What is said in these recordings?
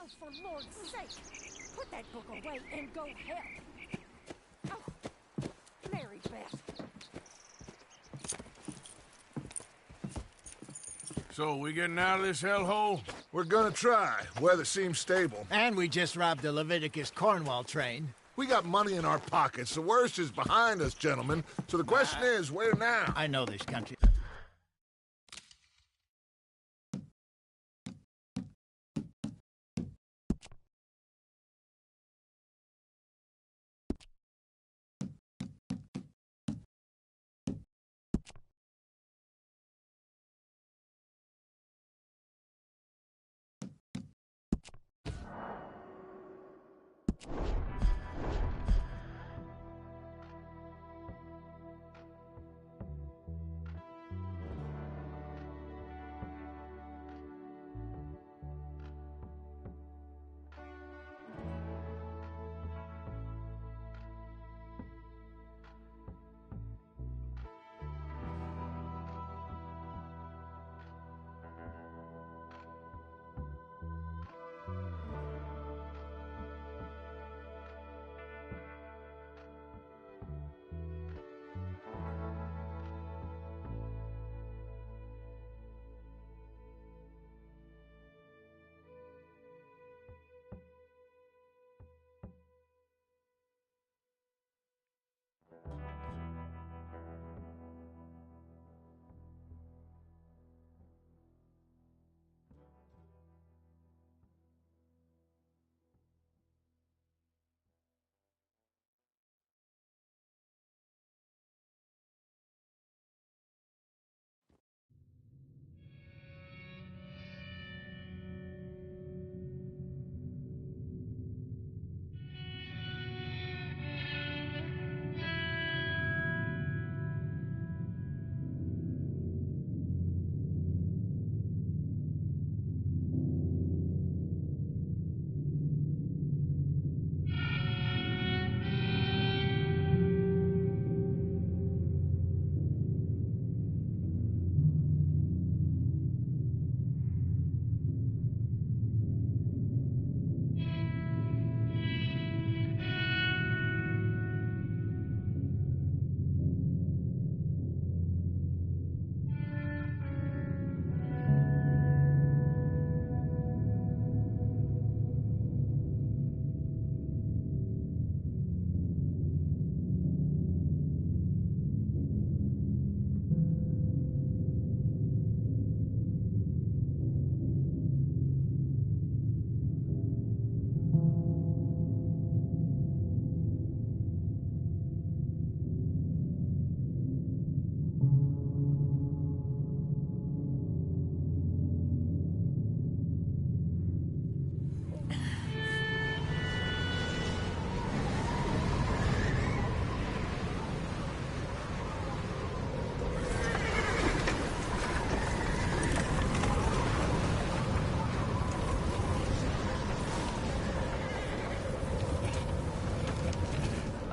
Oh, for Lord's sake, put that book away and go help. Oh, Mary Beth. So, we getting out of this hellhole? We're gonna try. Weather seems stable. And we just robbed the Leviticus Cornwall train. We got money in our pockets. The worst is behind us, gentlemen. So the question is, where now? I know this country.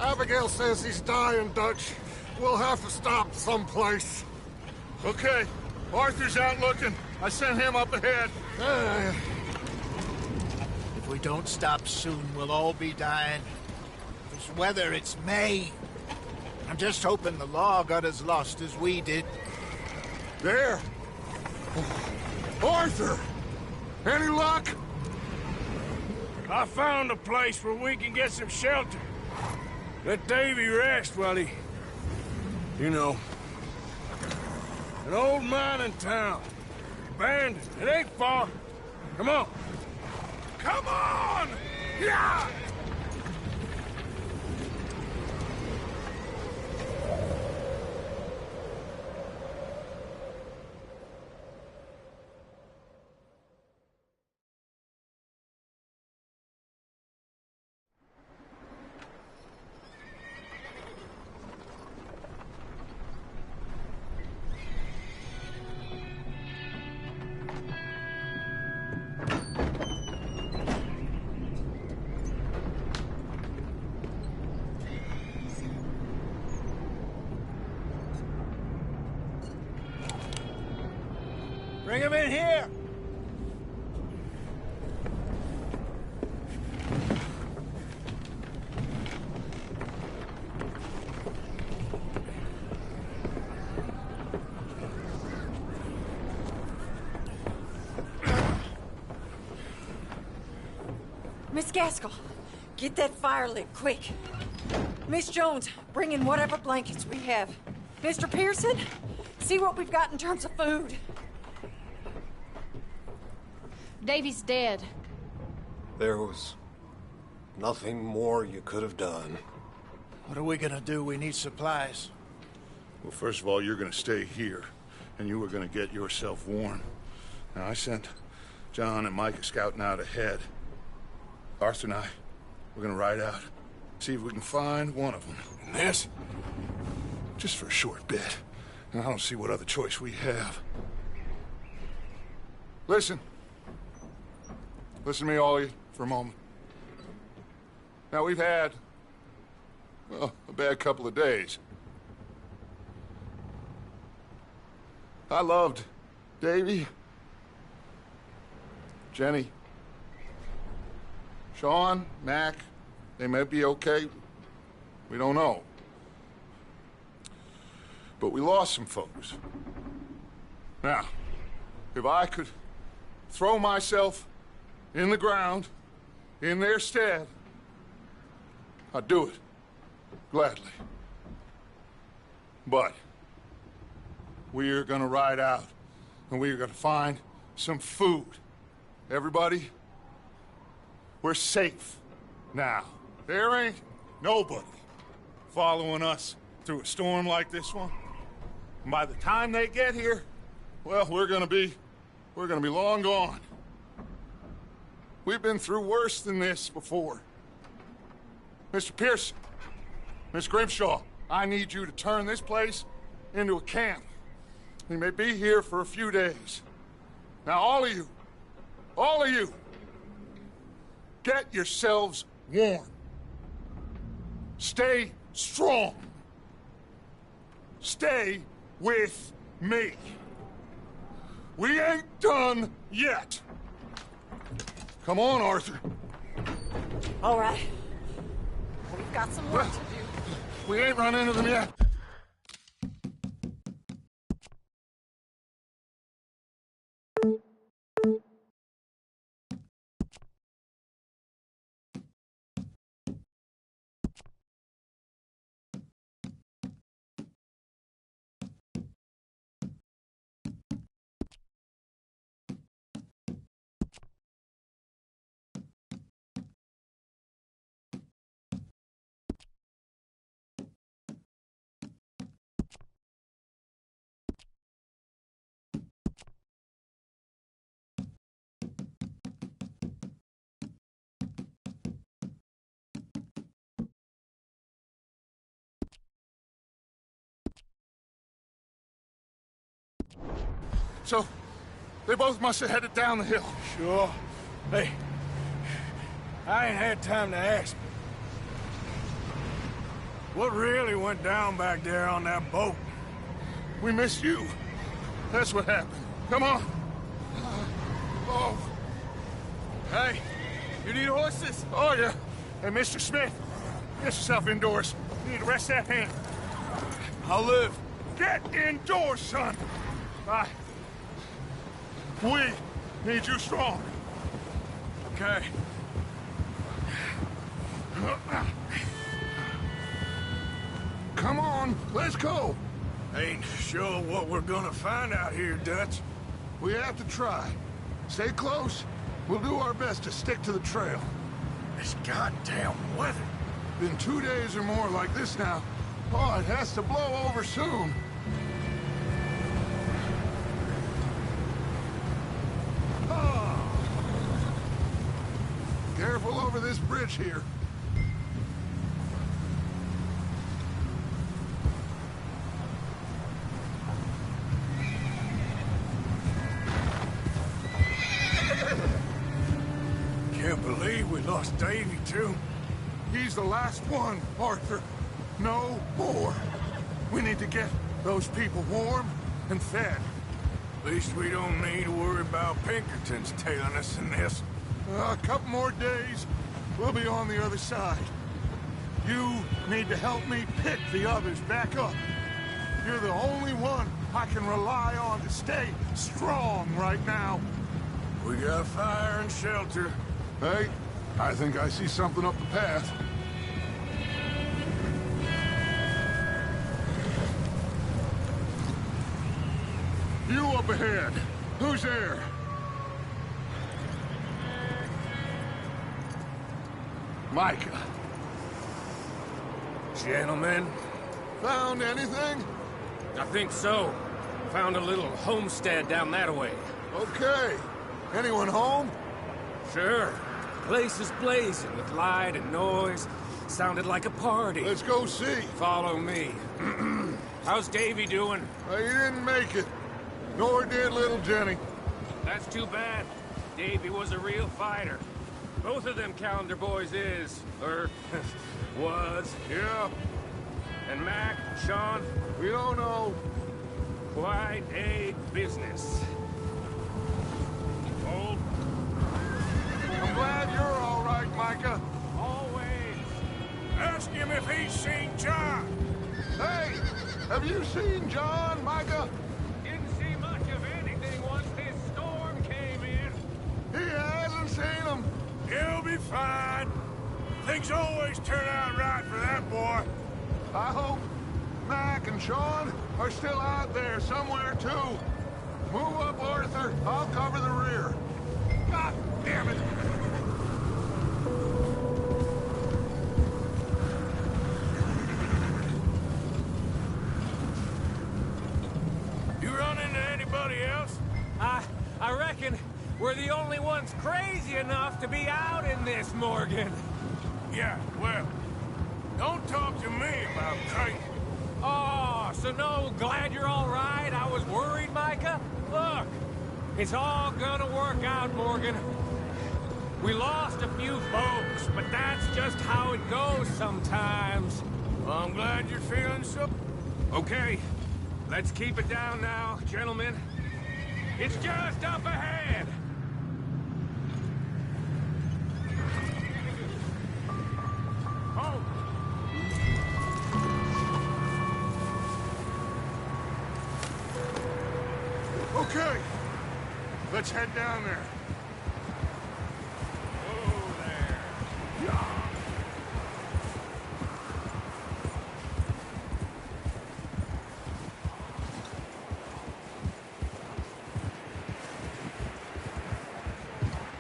Abigail says he's dying, Dutch. We'll have to stop someplace. Okay, Arthur's out looking. I sent him up ahead. If we don't stop soon, we'll all be dying. This weather, it's May. I'm just hoping the law got as lost as we did. There! Arthur! Any luck? I found a place where we can get some shelter. Let Davy rest while he... You know. An old mining town. Abandoned. It ain't far. Come on. Come on! Yeah! Bring him in here! Miss Gaskell, get that fire lit, quick. Miss Jones, bring in whatever blankets we have. Mr. Pearson, see what we've got in terms of food. Davy's dead. There was nothing more you could have done. What are we gonna do? We need supplies. Well, first of all, you're gonna stay here, and you are gonna get yourself warm. Now, I sent John and Micah scouting out ahead. Arthur and I, we're gonna ride out, see if we can find one of them. And this? Just for a short bit. And I don't see what other choice we have. Listen. Listen to me, all of you, for a moment. Now, we've had, well, a bad couple of days. I loved Davy, Jenny, Sean, Mac. They may be okay. We don't know. But we lost some folks. Now, if I could throw myself in the ground in their stead, I'd do it. Gladly. But we're gonna ride out, and we're gonna find some food. Everybody, we're safe now. There ain't nobody following us through a storm like this one. And by the time they get here, well, we're gonna be long gone. We've been through worse than this before. Mr. Pearson, Miss Grimshaw, I need you to turn this place into a camp. We may be here for a few days. Now, all of you, get yourselves warm. Stay strong. Stay with me. We ain't done yet. Come on, Arthur. All right. We've got some work to do. We ain't run into them yet. So, they both must have headed down the hill. Sure. Hey, I ain't had time to ask. What really went down back there on that boat? We missed you. That's what happened. Come on. Oh. Hey, you need horses? Oh, yeah. Hey, Mr. Smith, get yourself indoors. You need to rest that hand. I'll live. Get indoors, son. We need you strong. Okay. Come on, let's go. Ain't sure what we're gonna find out here, Dutch. We have to try. Stay close. We'll do our best to stick to the trail. This goddamn weather. Been 2 days or more like this now. Oh, it has to blow over soon. Careful over this bridge here. Can't believe we lost Davy, too. He's the last one, Arthur. No more. We need to get those people warm and fed. At least we don't need to worry about Pinkertons tailing us in this. A couple more days, we'll be on the other side. You need to help me pick the others back up. You're the only one I can rely on to stay strong right now. We got fire and shelter. Hey, I think I see something up the path. You up ahead. Who's there? Micah. Gentlemen, Found anything? I think so. Found a little homestead down that way. Okay. Anyone home? Sure. Place is blazing with light and noise. Sounded like a party. Let's go see. Follow me. How's Davy doing? He didn't make it. Nor did little Jenny. That's too bad. Davy was a real fighter. Both of them Calendar boys is, or was. Yeah, And Mac, Sean, we don't know. quite a business. Old, I'm glad you're all right, Micah. always. Ask him if he's seen John. Hey, have you seen John, Micah? Didn't see much of anything once this storm came in. He hasn't seen him. He'll be fine. Things always turn out right for that boy. I hope Mac and Sean are still out there somewhere, too. Move up, Arthur. I'll cover the rear. God damn it! You run into anybody else? I reckon we're the only ones crazy enough to be out in this, Morgan. Yeah, well, don't talk to me about crazy. Oh, so no, glad you're all right? I was worried, Micah. Look, it's all gonna work out, Morgan. We lost a few folks, but that's just how it goes sometimes. Well, I'm glad you're feeling so... Okay, let's keep it down now, gentlemen. It's just up ahead. Oh. Okay, let's head down there. Oh, there.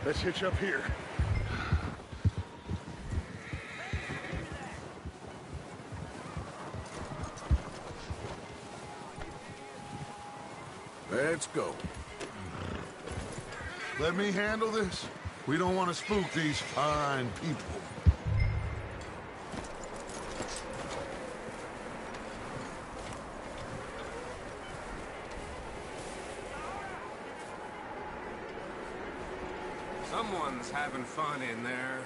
Let's hitch up here. Let's go. Let me handle this. We don't want to spook these fine people. Someone's having fun in there.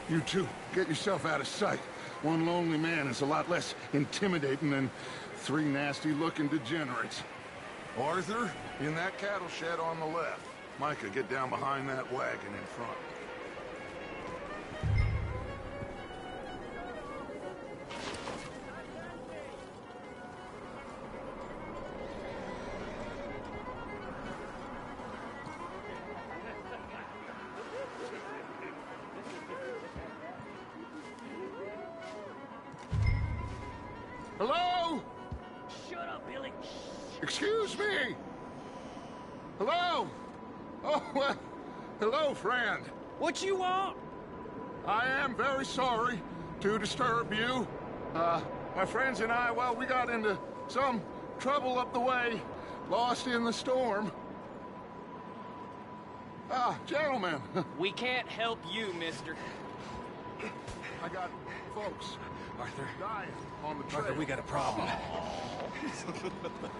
You two, get yourself out of sight. One lonely man is a lot less intimidating than three nasty-looking degenerates. Arthur, in that cattle shed on the left. Micah, get down behind that wagon in front. Hello? Shut up, Billy. Excuse me? Hello? Oh, well, hello, friend. What you want? I am very sorry to disturb you. My friends and I, well, we got into some trouble up the way, lost in the storm. Gentlemen, We can't help you, mister. I got folks Arthur, dying on the trail. Arthur, we got a problem.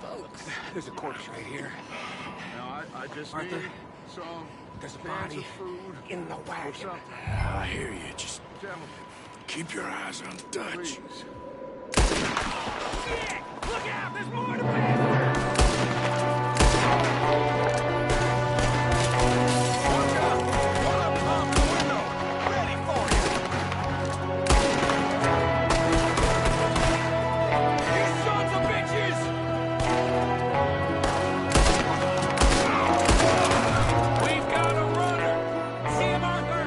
Folks, there's a corpse right here. Now, I just Arthur, need some there's a cans body of food in the or wagon. something. I hear you. Just Gentlemen, keep your eyes on Dutch. please. Shit! Look out! There's more to pay! Sons of bitches! We've got a runner! See him, Arthur?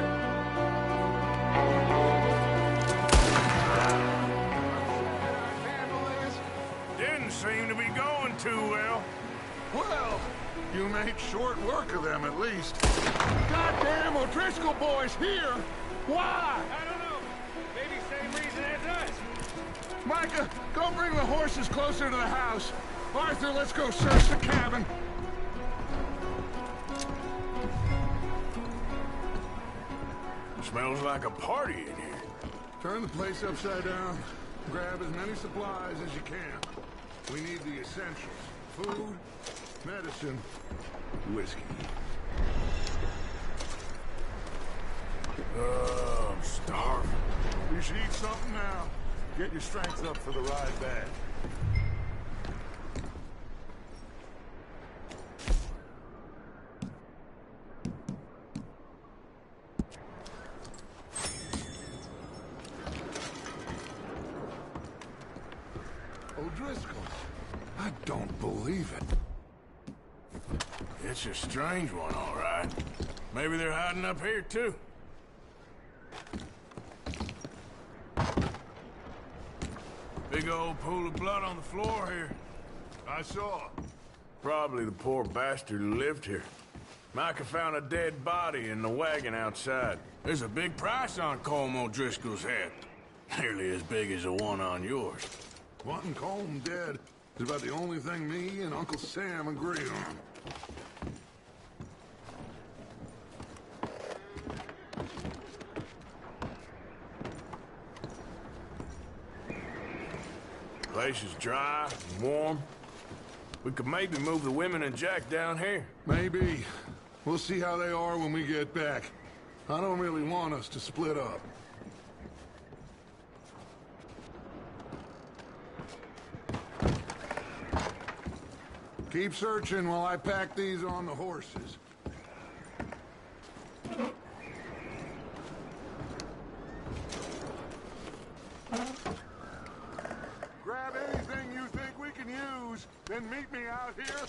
Well, you made short work of them at least. Goddamn O'Driscoll boys here! Why? I don't know. Maybe same reason as us. Micah, go bring the horses closer to the house. Arthur, let's go search the cabin. Smells like a party in here. Turn the place upside down. Grab as many supplies as you can. We need the essentials. Food, medicine, whiskey. I'm starving. You should eat something now. Get your strength up for the ride back. O'Driscoll. I don't believe it. It's a strange one, all right. Maybe they're hiding up here, too. Big old pool of blood on the floor here. I saw. Probably the poor bastard who lived here. Micah found a dead body in the wagon outside. There's a big price on Colm O'Driscoll's head. Nearly as big as the one on yours. Wanting Colm dead is about the only thing me and Uncle Sam agree on. Place is dry and warm. We could maybe move the women and Jack down here. Maybe. We'll see how they are when we get back. I don't really want us to split up. Keep searching while I pack these on the horses. Grab anything you think we can use, then meet me out here.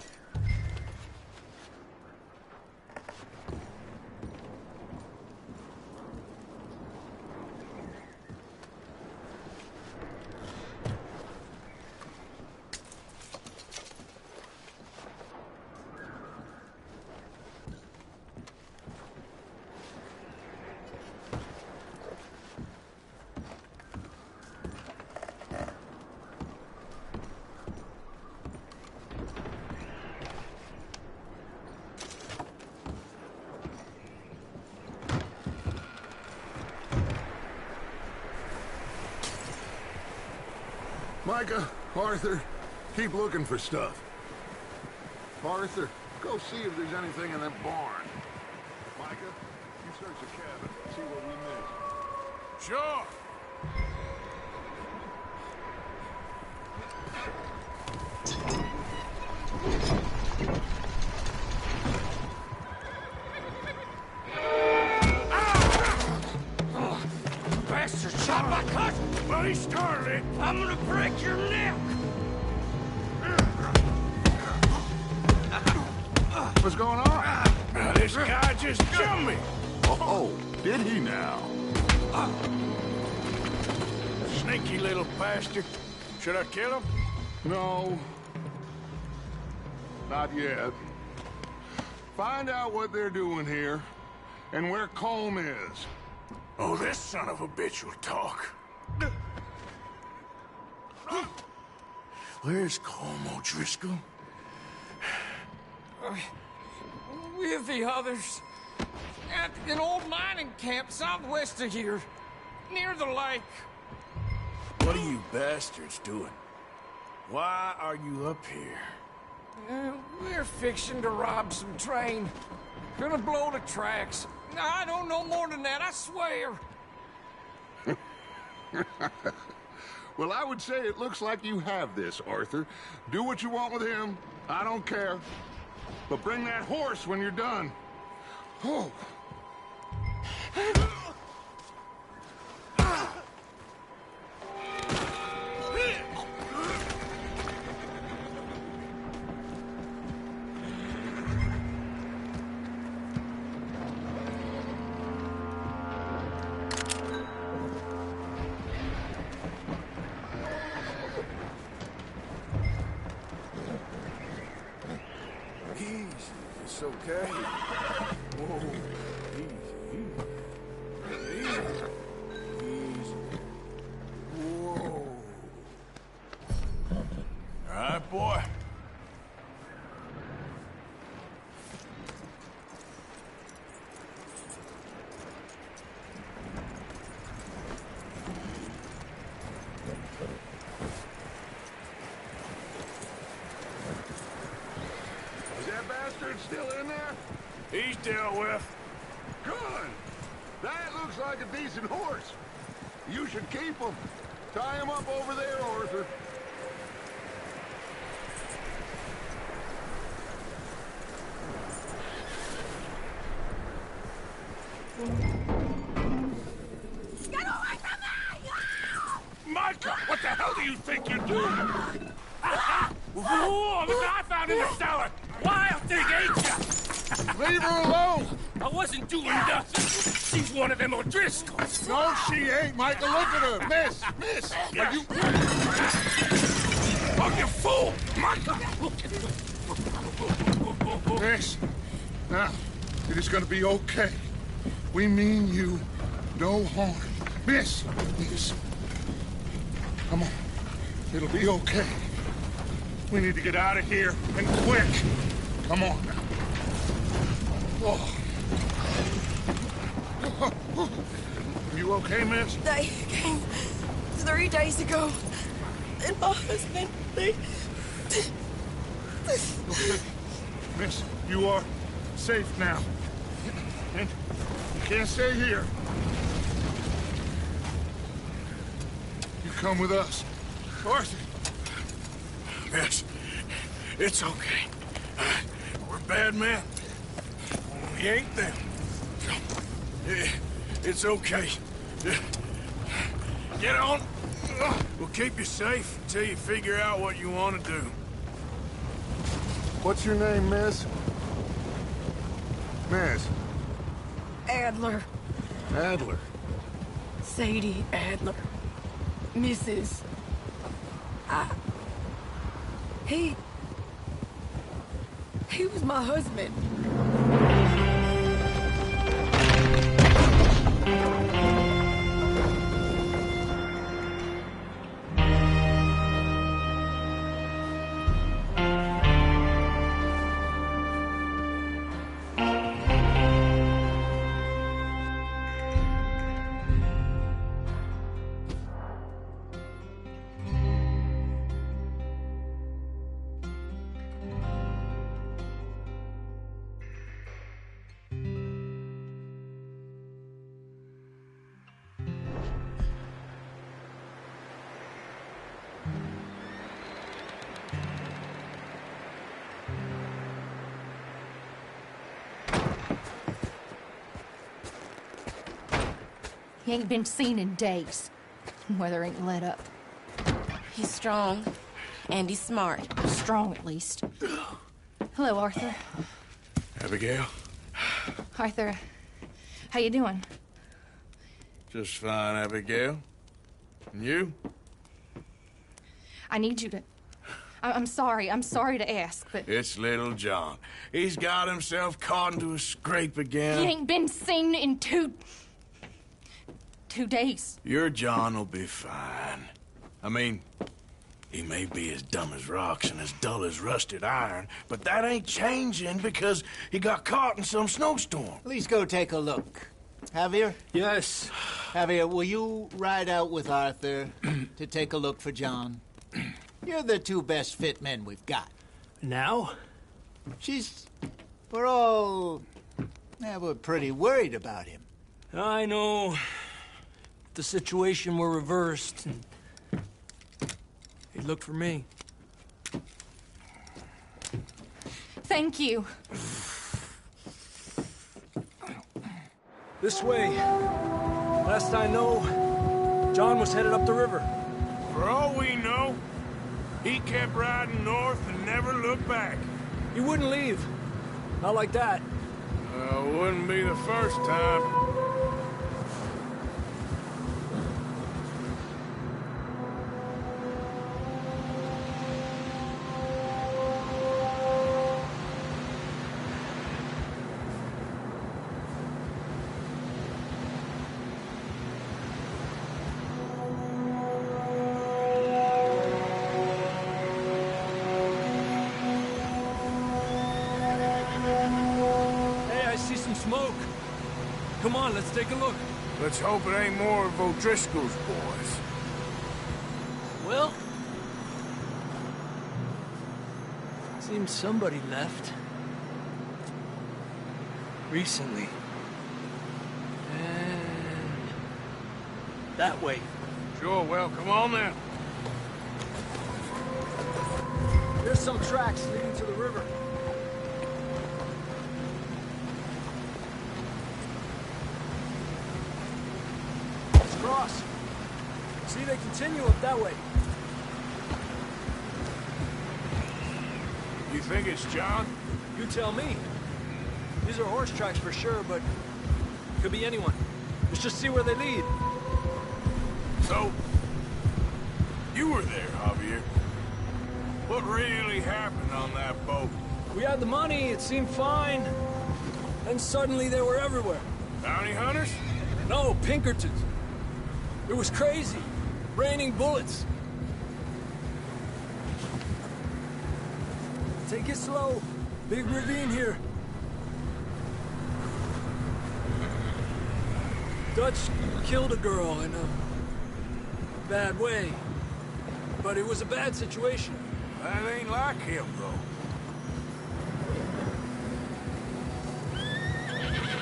Micah, Arthur, keep looking for stuff. Arthur, go see if there's anything in that barn. Micah, you search the cabin, see what we missed. Sure. Bastard shot my cousin! Well, he started it. I'm gonna break your neck! What's going on? Now, this guy just jumped me. Oh, did he now? Sneaky little bastard. Should I kill him? No. Not yet. Find out what they're doing here, and where Colm is. Oh, this son of a bitch will talk. Where's Colm O'Driscoll? With the others. At an old mining camp southwest of here. Near the lake. What are you bastards doing? Why are you up here? We're fixing to rob some train. Gonna blow the tracks. I don't know more than that, I swear. Well, I would say it looks like you have this, Arthur. Do what you want with him. I don't care. But bring that horse when you're done. Oh. Easy. It's okay. Whoa. Easy. Easy. Whoa. All right, boy. Is that bastard still in there? He's dealt with. Good. That looks like a decent horse. You should keep him. Tie him up over there, Arthur. Get away from me! Micah, what the hell do you think you're doing? Whoa, look what I found in the cellar! Wild thing, ain't ya? Leave her alone! I wasn't doing nothing. She's one of them O'Driscolls. No, she ain't, Michael. Look at her. Miss, are you... Oh, you fool! Micah! Miss, now, it is gonna be okay. We mean you no harm. Miss, come on. It'll be okay. We need to get out of here, and quick. Come on now. Oh. You okay, miss? They came 3 days ago, and my husband, Okay. Miss, you are safe now. And you can't stay here. You come with us. Arthur. Miss, it's okay. We're bad men. We ain't them. It's okay. Get on. We'll keep you safe until you figure out what you want to do. What's your name, miss? Miss. Adler, Adler. Sadie Adler, Mrs. He was my husband. He ain't been seen in days. Weather ain't let up. He's strong, and he's smart. Strong, at least. Hello, Arthur. Abigail? Arthur, how you doing? Just fine, Abigail. And you? I need you to... I'm sorry to ask, but... It's little John. He's got himself caught into a scrape again. He ain't been seen in 2 days. Your John will be fine. I mean, he may be as dumb as rocks and as dull as rusted iron, but that ain't changing because he got caught in some snowstorm. Please go take a look. Javier? Yes. Javier, will you ride out with Arthur to take a look for John? You're the 2 best fit men we've got. Now? We're pretty worried about him. I know. If the situation were reversed, and he'd look for me. Thank you. This way. Last I know, John was headed up the river. For all we know, he kept riding north and never looked back. He wouldn't leave. Not like that. Wouldn't be the first time. smoke. Come on, let's take a look. Let's hope it ain't more of O'Driscoll's boys. Well, seems somebody left. Recently. And that way. Sure, well, come on then. There's some tracks leading to the river. Let's cross. See, they continue up that way. You think it's John? You tell me. These are horse tracks for sure, but could be anyone. Let's just see where they lead. So, you were there, Javier. What really happened on that boat? We had the money, it seemed fine. Then suddenly they were everywhere. Bounty hunters? No, Pinkertons. It was crazy. Raining bullets. Take it slow. Big ravine here. Dutch killed a girl in a bad way. But it was a bad situation. That ain't like him, though.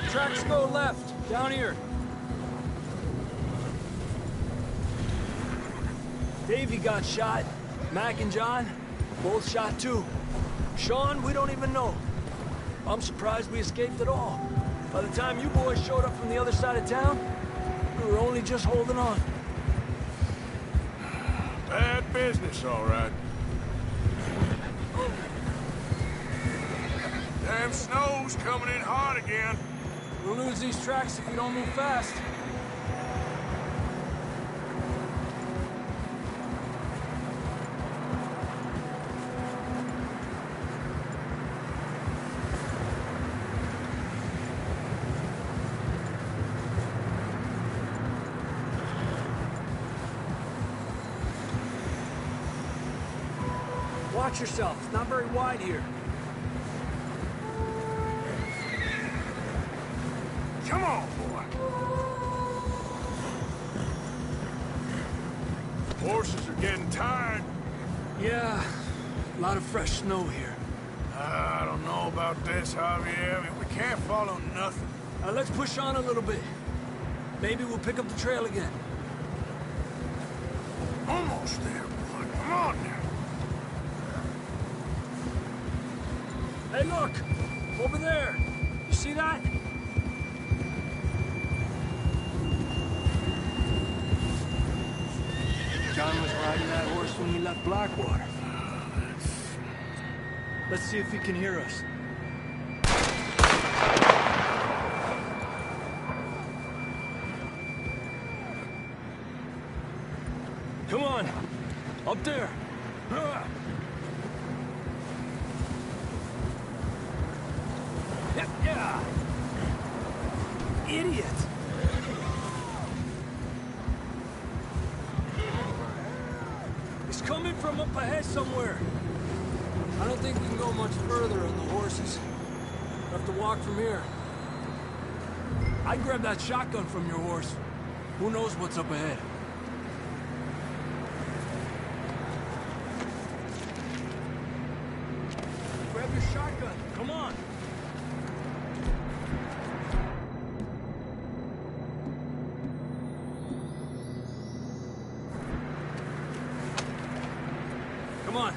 Tracks go left, down here. Davey got shot. Mac and John, both shot too. Sean, we don't even know. I'm surprised we escaped at all. By the time you boys showed up from the other side of town, we were only just holding on. Bad business, all right. Damn snow's coming in hard again. We'll lose these tracks if we don't move fast. Watch yourself. It's not very wide here. Come on, boy. Horses are getting tired. Yeah, a lot of fresh snow here. I don't know about this, Javier. I mean, we can't follow nothing. Let's push on a little bit. Maybe we'll pick up the trail again. Almost there, boy. Come on now. Hey, look! Over there! You see that? John was riding that horse when he left Blackwater. Let's see if he can hear us. Come on! Up there! Yeah! Idiot! He's coming from up ahead somewhere. I don't think we can go much further on the horses. We'll have to walk from here. I'd grab that shotgun from your horse. Who knows what's up ahead? Grab your shotgun. Come on. Come on.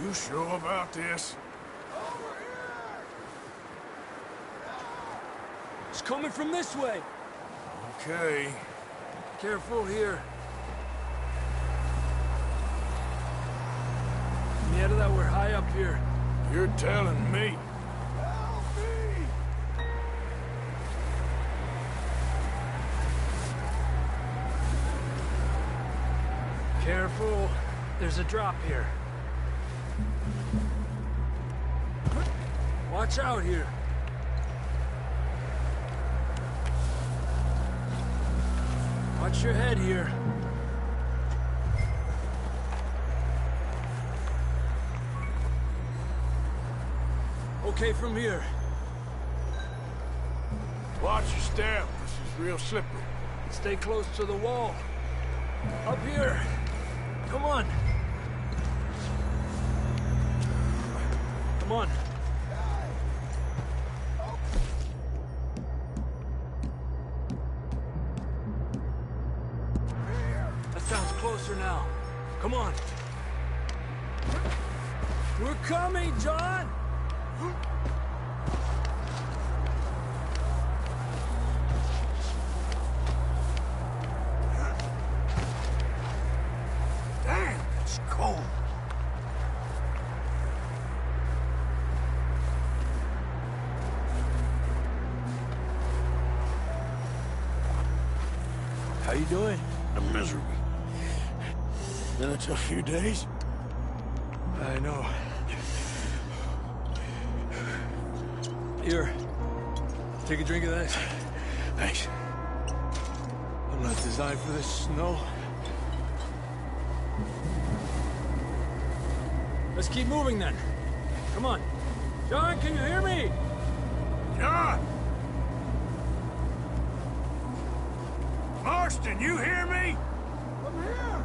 You sure about this? It's coming from this way. Okay. Careful here. Yeah, that we're high up here. You're telling me. Help me! Careful. There's a drop here. Watch out here. Watch your head here. Okay from here. Watch your step. This is real slippery. Stay close to the wall. Up here. Come on. Come on. That sounds closer now. Come on. We're coming, John! Damn, it's cold. How you doing? I'm miserable. Been a tough few days. I know. Here. Take a drink of this. Thanks. I'm not designed for this snow. Let's keep moving then. Come on. John, can you hear me? John! Marston, you hear me? I'm here!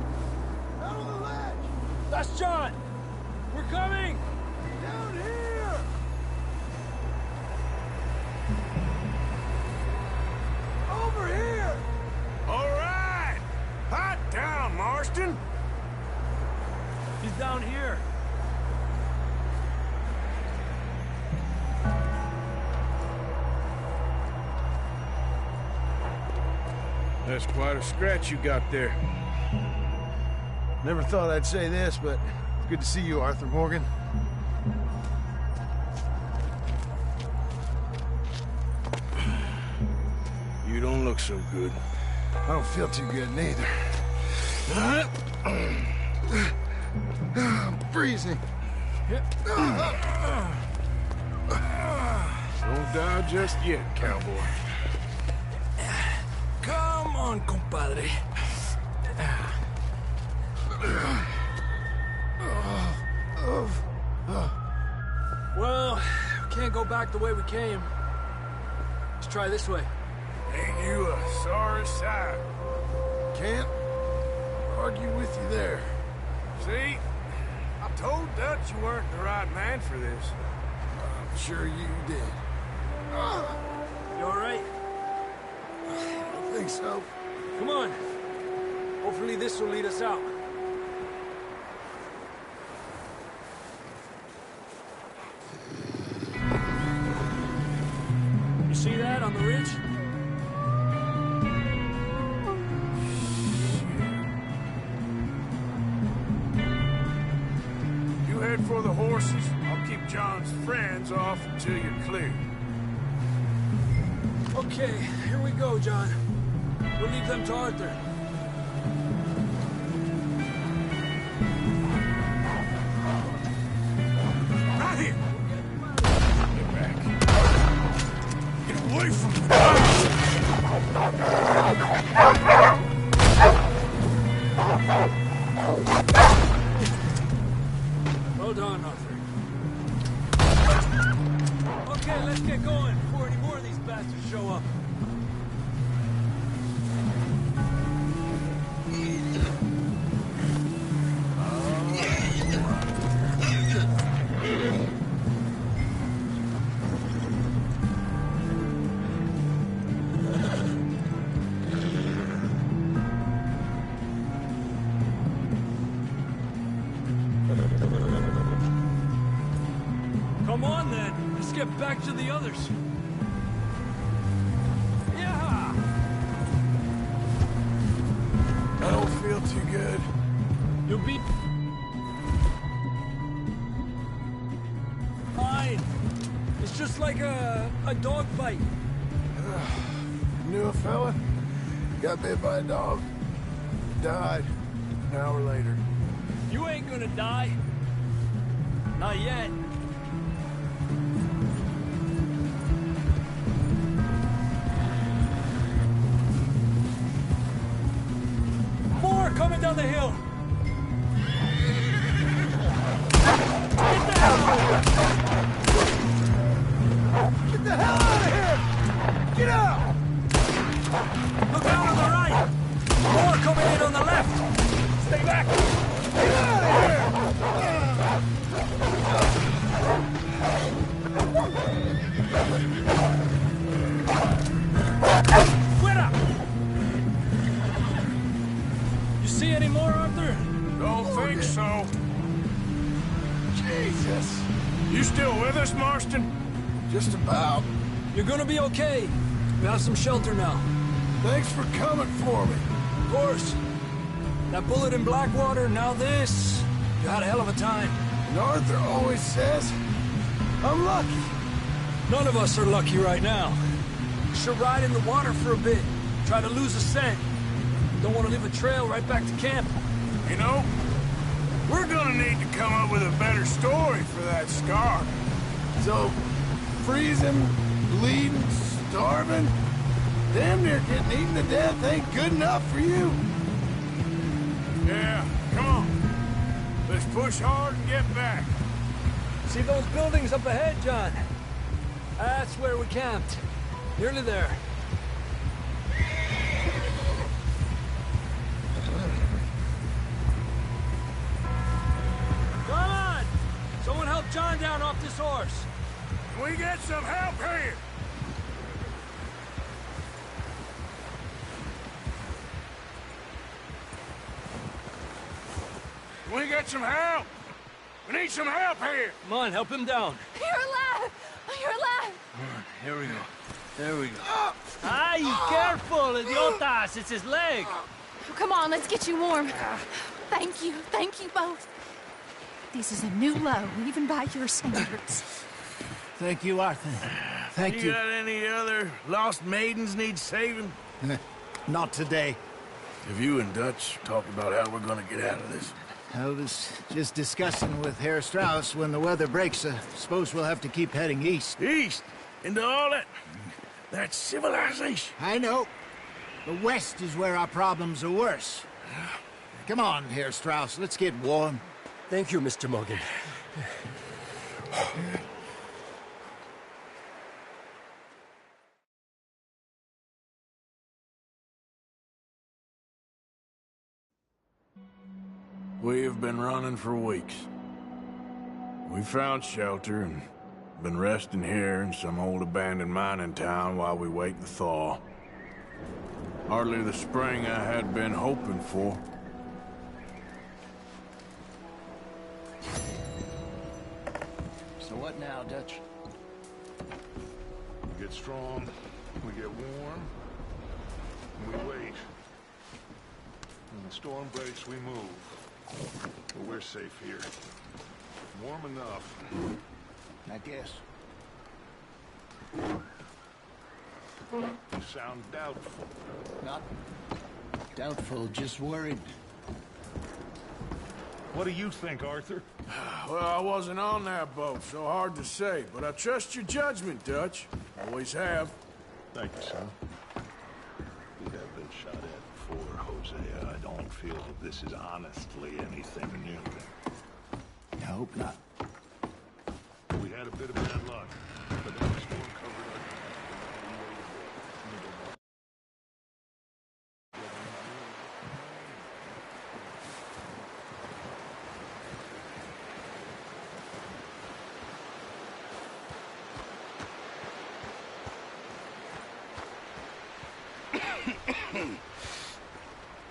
Out on the ledge! That's John! We're coming! Down here! Over here! All right! Hot down, Marston! He's down here. That's quite a scratch you got there. Never thought I'd say this, but it's good to see you, Arthur Morgan. You don't look so good. I don't feel too good neither. I'm freezing. Don't die just yet, cowboy. Come on, compadre. Well, we can't go back the way we came. Let's try this way. Ain't you a sorry sight? Can't argue with you there. See? I told Dutch you weren't the right man for this. I'm sure you did. You all right? I think so. Come on. Hopefully this will lead us out. You see that on the ridge? You head for the horses. I'll keep John's friends off until you're clear. Okay, here we go, John. We'll leave them to Arthur. Right here! Get back. Get away from me! Well done, Arthur. Okay, let's get going before any more of these bastards show up. Come on then, let's get back to the others. Yeah! I don't feel too good. You'll be fine. It's just like a dog fight. Knew a fella? Got bit by a dog. Died an hour later. You ain't gonna die. Not yet. on the hill! Get the hell out of here! Get out! Look out on the right! More coming in on the left! Stay back! Get out of here! Fuera! You see any more, Arthur? Don't think so. Jesus! You still with us, Marston? Just about. You're gonna be okay. We have some shelter now. Thanks for coming for me. Of course. That bullet in Blackwater, now this. You had a hell of a time. And Arthur always says, I'm lucky. None of us are lucky right now. You should ride in the water for a bit. Try to lose a scent. Don't want to leave a trail right back to camp. You know, we're gonna need to come up with a better story for that scar. So, freezing, bleeding, starving, damn near getting eaten to death ain't good enough for you. Yeah, come on. Let's push hard and get back. See those buildings up ahead, John? That's where we camped. Nearly there. Come on! Someone help John down off this horse. Can we get some help here? Can we get some help? We need some help here! Come on, help him down. You're alive! You're alive! Here we go. There we go. Ay, careful, idiotas! It's his leg! Oh, come on, let's get you warm. Thank you both. This is a new low, even by your standards. Thank you, Arthur. Thank you. You got any other lost maidens need saving? Not today. Have you and Dutch talked about how we're gonna get out of this? I was just discussing with Herr Strauss when the weather breaks. Suppose we'll have to keep heading east. East? Into all that civilization? I know. The west is where our problems are worse. Come on, Herr Strauss, let's get warm. Thank you, Mr. Morgan. We have been running for weeks. We found shelter and been resting here in some old abandoned mining town while we wait the thaw. Hardly the spring I had been hoping for. So what now, Dutch? We get strong, we get warm, and we wait. When the storm breaks, we move. But we're safe here. Warm enough. I guess. You sound doubtful. Not doubtful, just worried. What do you think, Arthur? Well, I wasn't on that boat, so hard to say, but I trust your judgment, Dutch. Always have. Thank you, son. We have been shot at before, Hosea. I don't feel that this is honestly anything new. I hope not. We had a bit of bad luck, but then the storm covered our...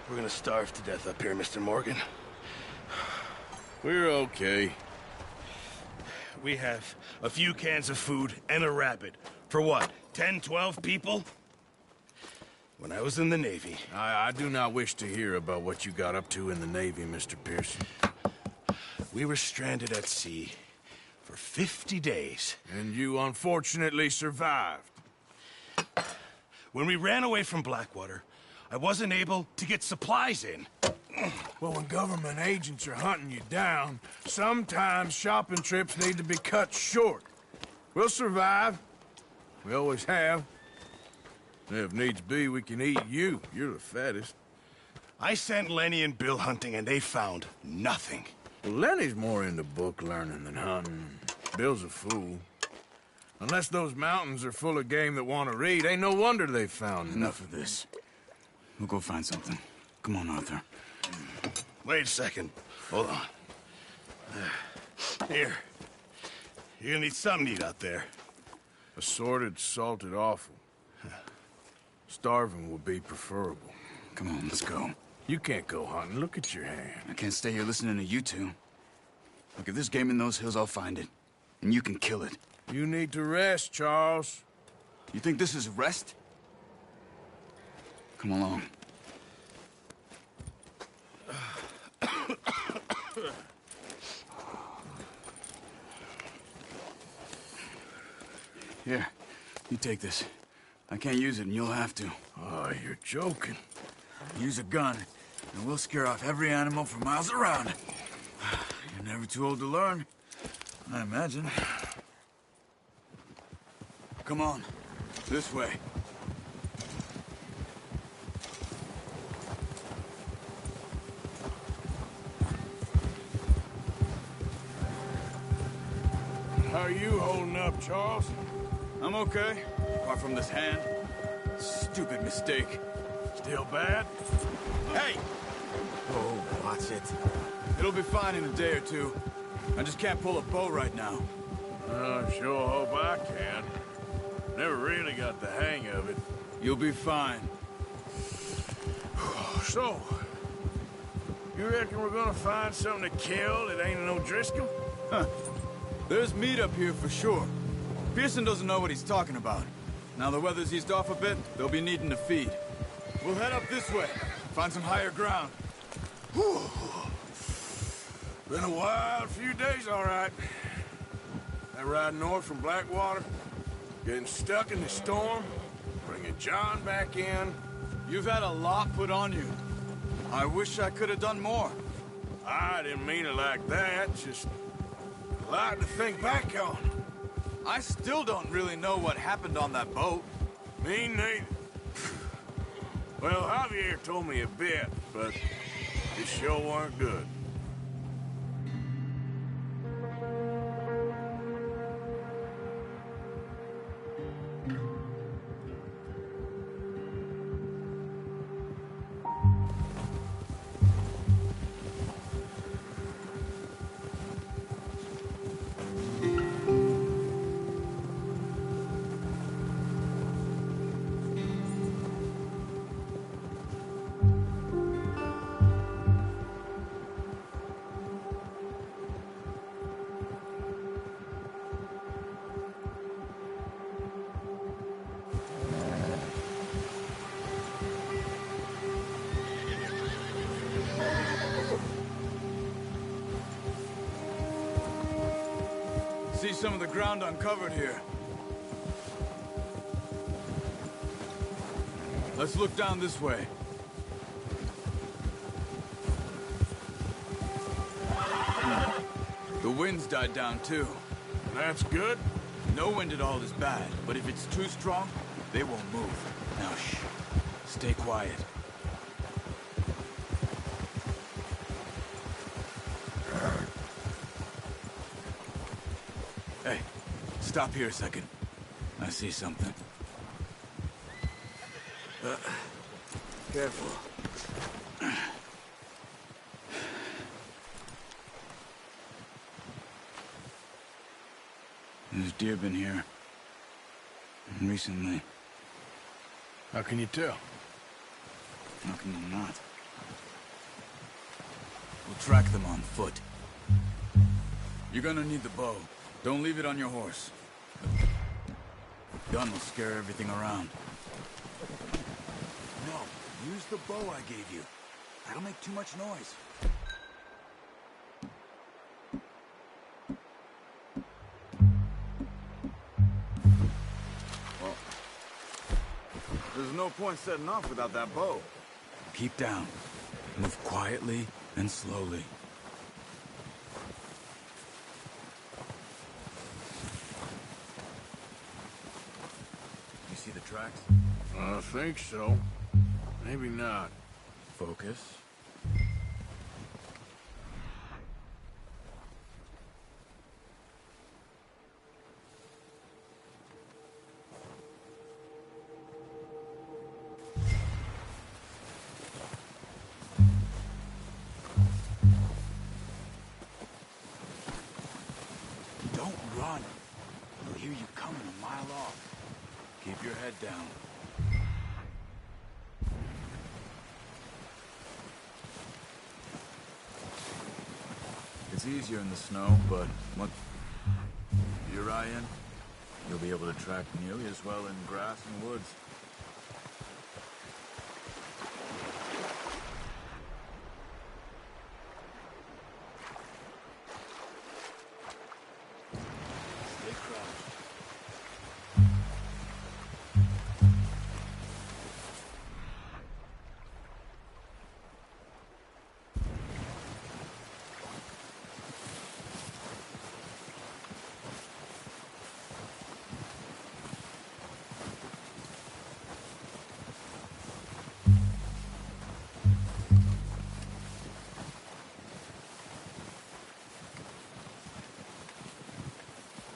We're gonna starve to death up here, Mr. Morgan. We're okay. We have a few cans of food and a rabbit. For what, 10, 12 people? When I was in the Navy... I do not wish to hear about what you got up to in the Navy, Mr. Pearson. We were stranded at sea for 50 days. And you unfortunately survived. When we ran away from Blackwater, I wasn't able to get supplies in. Well, when government agents are hunting you down, sometimes shopping trips need to be cut short. We'll survive. We always have. If needs be, we can eat you. You're the fattest. I sent Lenny and Bill hunting, and they found nothing. Well, Lenny's more into book learning than hunting. Bill's a fool. Unless those mountains are full of game that want to read, ain't no wonder they found Enough of this. We'll go find something. Come on, Arthur. Wait a second. Hold on. Here. You're gonna need something to eat out there. Assorted, salted offal. Starving would be preferable. Come on, let's go. You can't go hunting. Look at your hand. I can't stay here listening to you two. Look, if there's game in those hills, I'll find it. And you can kill it. You need to rest, Charles. You think this is rest? Come along. Here, you take this. I can't use it, and you'll have to. Oh, you're joking. Use a gun, and we'll scare off every animal for miles around. You're never too old to learn, I imagine. Come on, this way. How are you holding up, Charles? I'm okay, apart from this hand. Stupid mistake. Still bad? Hey! Oh, watch it. It'll be fine in a day or two. I just can't pull a bow right now. I sure hope I can. Never really got the hang of it. You'll be fine. So, you reckon we're gonna find something to kill that ain't no Driscoll? Huh. There's meat up here for sure. Pearson doesn't know what he's talking about. Now the weather's eased off a bit, they'll be needing to feed. We'll head up this way, find some higher ground. Whew. Been a wild few days, all right. That ride north from Blackwater, getting stuck in the storm, bringing John back in. You've had a lot put on you. I wish I could have done more. I didn't mean it like that, just a lot to think back on. I still don't really know what happened on that boat. Me neither. Well, Javier told me a bit, but it sure weren't good. See some of the ground uncovered here. Let's look down this way. The wind's died down too. That's good. No wind at all is bad, but if it's too strong, they won't move. Now shh. Stay quiet. Hey, stop here a second. I see something. Careful. There's deer been here. Recently. How can you tell? How can you not? We'll track them on foot. You're gonna need the bow. Don't leave it on your horse. Gun will scare everything around. No, use the bow I gave you. That'll make too much noise. Well, there's no point setting off without that bow. Keep down. Move quietly and slowly. You see the tracks? I think so. Maybe not. Focus. Don't run. They'll hear you coming a mile off. Keep your head down. It's easier in the snow, but once you're eye in, you'll be able to track nearly as well in grass and woods. Stay crouched.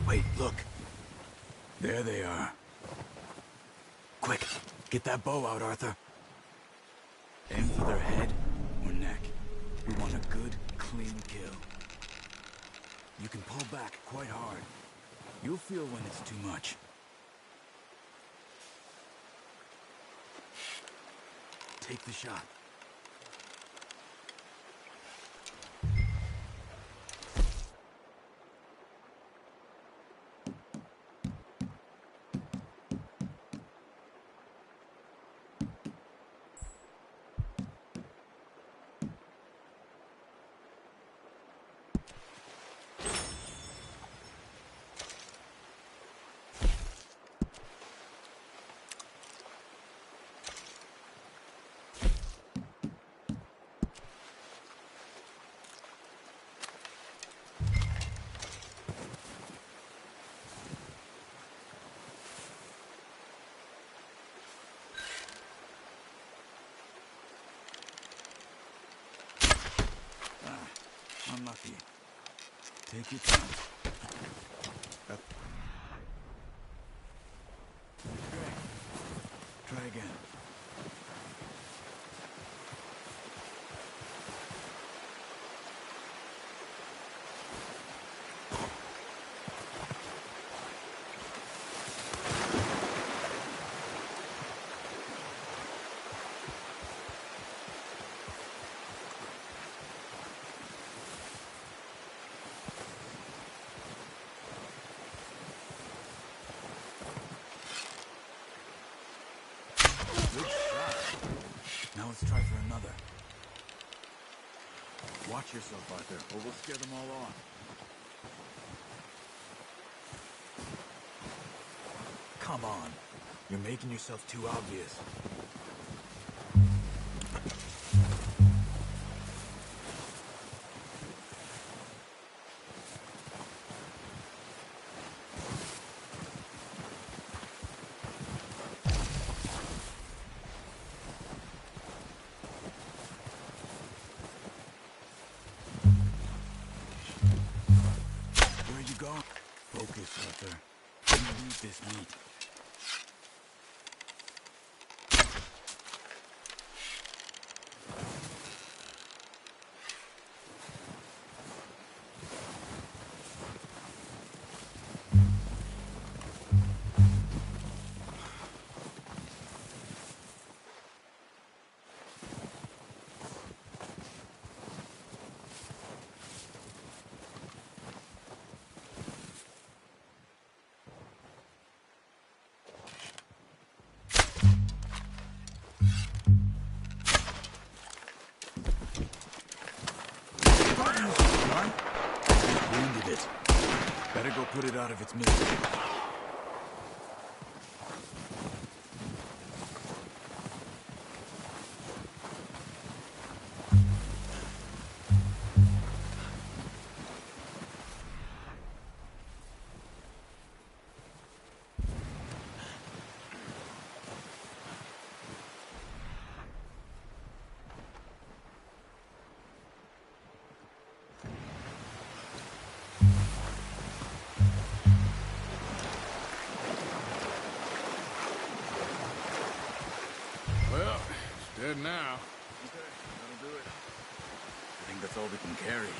Wait, look. There they are. Quick, get that bow out, Arthur. Aim for their head or neck. We want a good, clean kill. You can pull back quite hard. You'll feel when it's too much. Take the shot. Unlucky. Take your time. Up. Great. Try again. Good shot. Now let's try for another. Watch yourself, Arthur, or we'll scare them all off. Come on. You're making yourself too obvious. Focus, Arthur. You need this meat. Wounded it. Better go put it out of its misery. carry.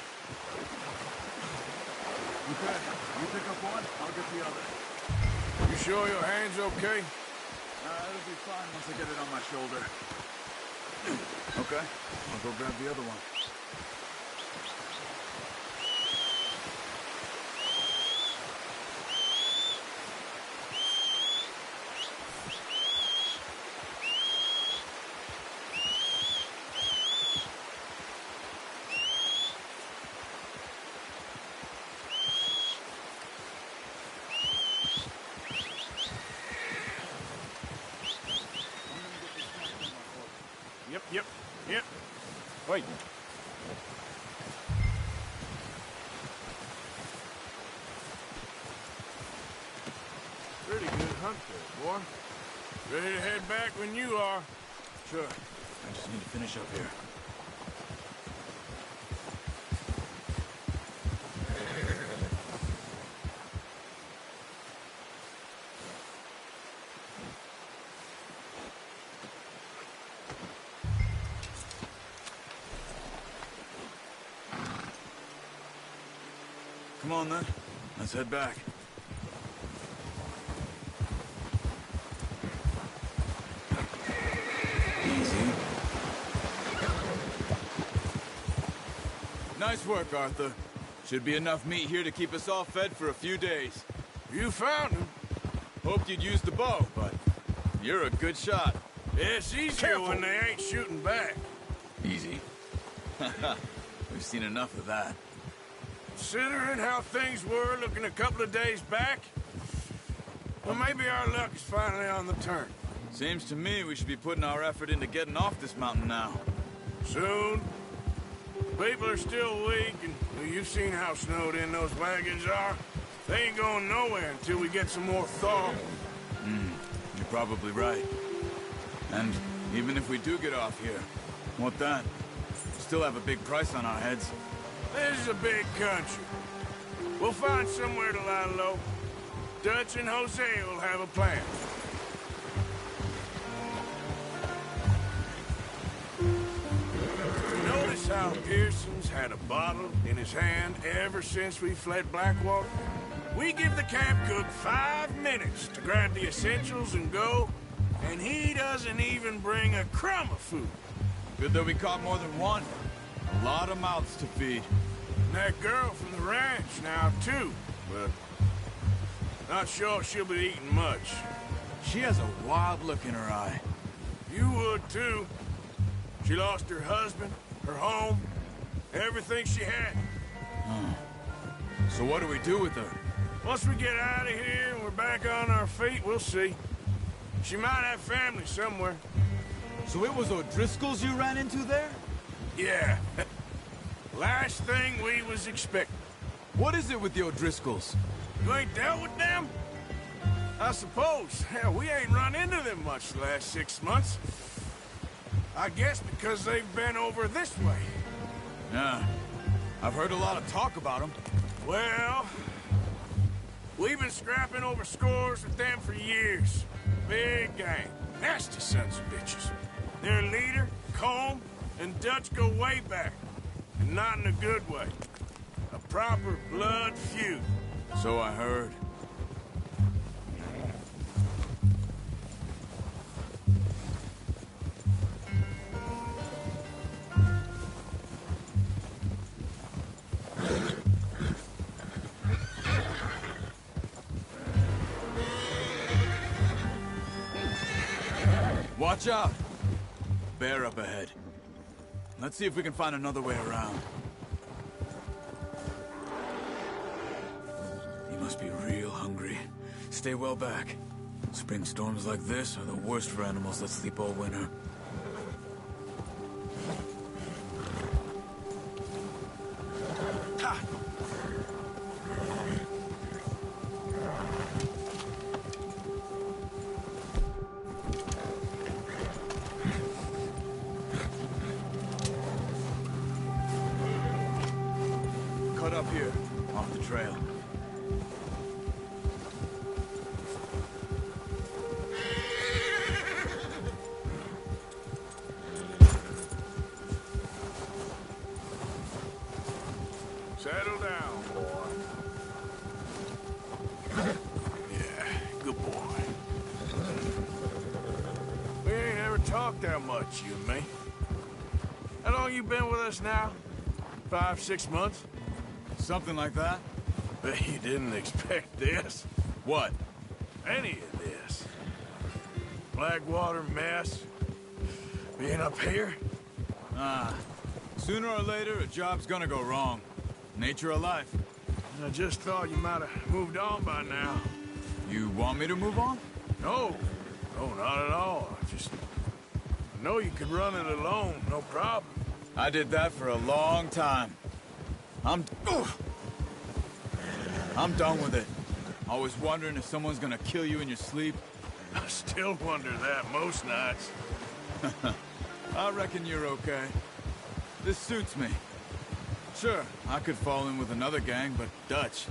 Okay, you pick up one, I'll get the other. You sure your hand's okay? It'll be fine once I get it on my shoulder. Okay, I'll go grab the other one. Yep. Wait. Pretty good hunt there, boy. Ready to head back when you are. Sure. I just need to finish up here. Come on, then. Let's head back. Easy. Nice work, Arthur. Should be enough meat here to keep us all fed for a few days. You found him. Hoped you'd use the bow, but you're a good shot. It's easier when they ain't shooting back. Easy. We've seen enough of that. Considering how things were looking a couple of days back, well, maybe our luck is finally on the turn. Seems to me we should be putting our effort into getting off this mountain now. Soon. People are still weak, and well, you've seen how snowed in those wagons are. They ain't going nowhere until we get some more thaw. You're probably right. And even if we do get off here, what then? We still have a big price on our heads. This is a big country. We'll find somewhere to lie low. Dutch and Hosea will have a plan. Notice how Pearson's had a bottle in his hand ever since we fled Blackwater? We give the camp cook 5 minutes to grab the essentials and go, and he doesn't even bring a crumb of food. Good that we caught more than one. A lot of mouths to feed. And that girl from the ranch now, too, but not sure she'll be eating much. She has a wild look in her eye. You would, too. She lost her husband, her home, everything she had. So what do we do with her? Once we get out of here and we're back on our feet, we'll see. She might have family somewhere. So it was O'Driscoll's you ran into there? Yeah. Last thing we was expecting. What is it with the O'Driscolls? You ain't dealt with them? I suppose. Hell, we ain't run into them much the last 6 months. I guess because they've been over this way. Yeah. I've heard a lot of talk about them. Well, we've been scrapping over scores with them for years. Big gang. Nasty sons of bitches. Their leader, Colm, and Dutch go way back. And not in a good way. A proper blood feud. So I heard. Watch out! Bear up ahead. Let's see if we can find another way around. He must be real hungry. Stay well back. Spring storms like this are the worst for animals that sleep all winter. Ha! Cut up here, off the trail. that much, you and me. How long you been with us now? 5, 6 months? Something like that. Bet you didn't expect this. What? Any of this. Blackwater mess. Being up here? Sooner or later, a job's gonna go wrong. Nature of life. I just thought you might have moved on by now. You want me to move on? No. No, not at all. I know you could run it alone, no problem. I did that for a long time. I'm done with it. Always wondering if someone's gonna kill you in your sleep. I still wonder that most nights. I reckon you're okay. This suits me. Sure, I could fall in with another gang, but Dutch...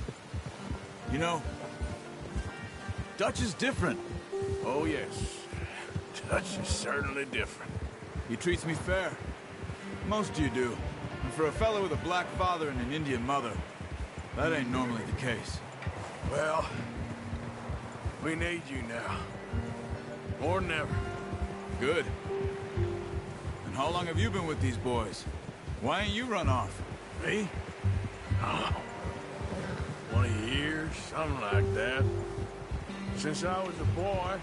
You know, Dutch is different. Oh, yes. Dutch is certainly different. He treats me fair. Most of you do. And for a fellow with a black father and an Indian mother, that ain't normally the case. Well, we need you now. More than ever. Good. And how long have you been with these boys? Why ain't you run off? Me? Oh, 20 years, something like that. Since I was a boy.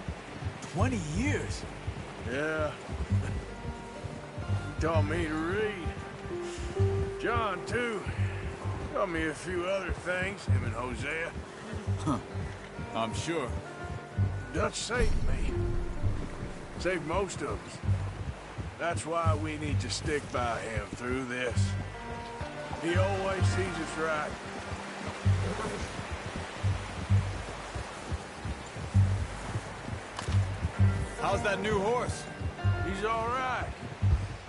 20 years? Yeah. He taught me to read. John, too. Taught me a few other things, him and Hosea. Huh. I'm sure. Dutch saved me. Saved most of us. That's why we need to stick by him through this. He always sees us right. How's that new horse? He's all right.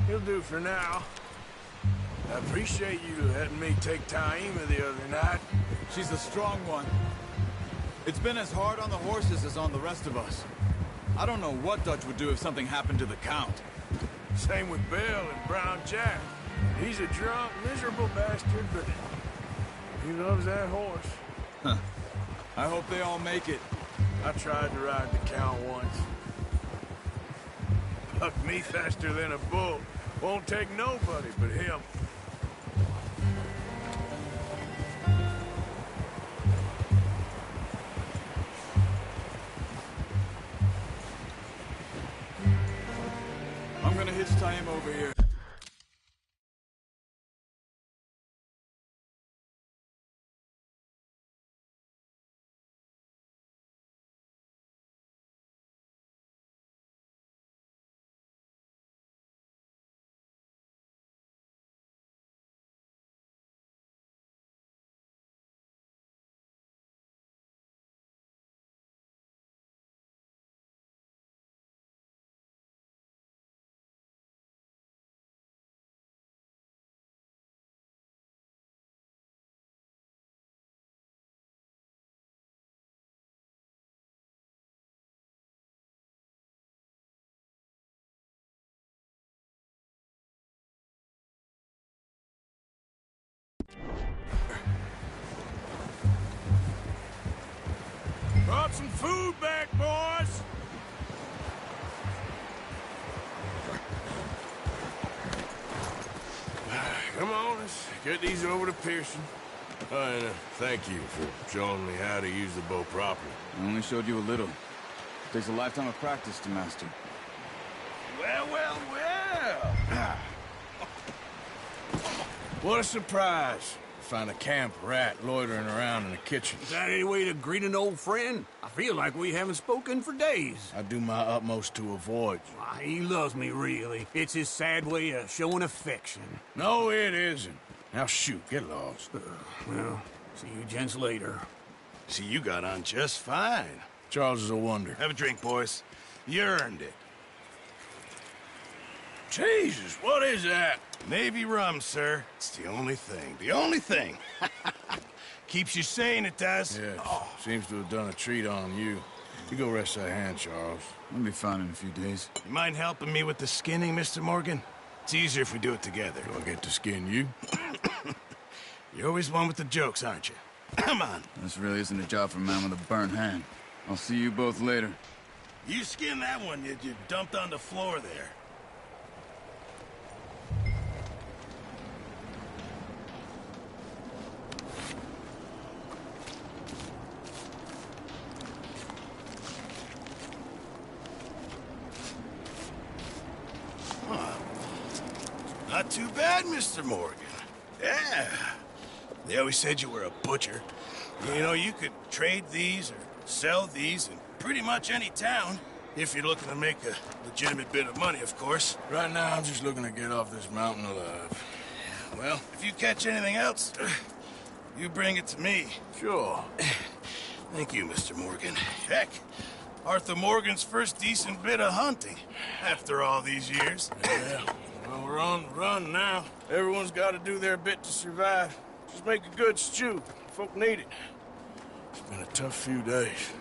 He'll do for now. I appreciate you letting me take Taima the other night. She's a strong one. It's been as hard on the horses as on the rest of us. I don't know what Dutch would do if something happened to the Count. Same with Bill and Brown Jack. He's a drunk, miserable bastard, but he loves that horse. Huh. I hope they all make it. I tried to ride the Count once. Bucked me faster than a bull. Won't take nobody but him. I'm gonna hitch Taima over here. Brought some food back, boys! Come on, let's get these over to Pearson. And thank you for showing me how to use the bow properly. I only showed you a little. Takes a lifetime of practice to master. Well, well, well! What a surprise. Find a camp rat loitering around in the kitchen. Is that any way to greet an old friend? I feel like we haven't spoken for days. I do my utmost to avoid you. Why, he loves me, really. It's his sad way of showing affection. No, it isn't. Now shoot, get lost. Well, see you gents later. See, you got on just fine. Charles is a wonder. Have a drink, boys. You earned it. Jesus, what is that? Navy rum, sir. It's the only thing. The only thing. Keeps you sane, it does. Yes. Seems to have done a treat on you. You go rest that hand, Charles. I'll be fine in a few days. You mind helping me with the skinning, Mr. Morgan? It's easier if we do it together. Do I get to skin you? You're always one with the jokes, aren't you? Come on. This really isn't a job for a man with a burnt hand. I'll see you both later. You skin that one you dumped on the floor there. not too bad, Mr. Morgan. Yeah. They always said you were a butcher. You know, you could trade these or sell these in pretty much any town, if you're looking to make a legitimate bit of money, of course. Right now, I'm just looking to get off this mountain alive. Well, if you catch anything else, you bring it to me. Sure. Thank you, Mr. Morgan. Heck, Arthur Morgan's first decent bit of hunting after all these years. Yeah. Well, we're on the run now. Everyone's got to do their bit to survive. Just make a good stew. Folk need it. It's been a tough few days.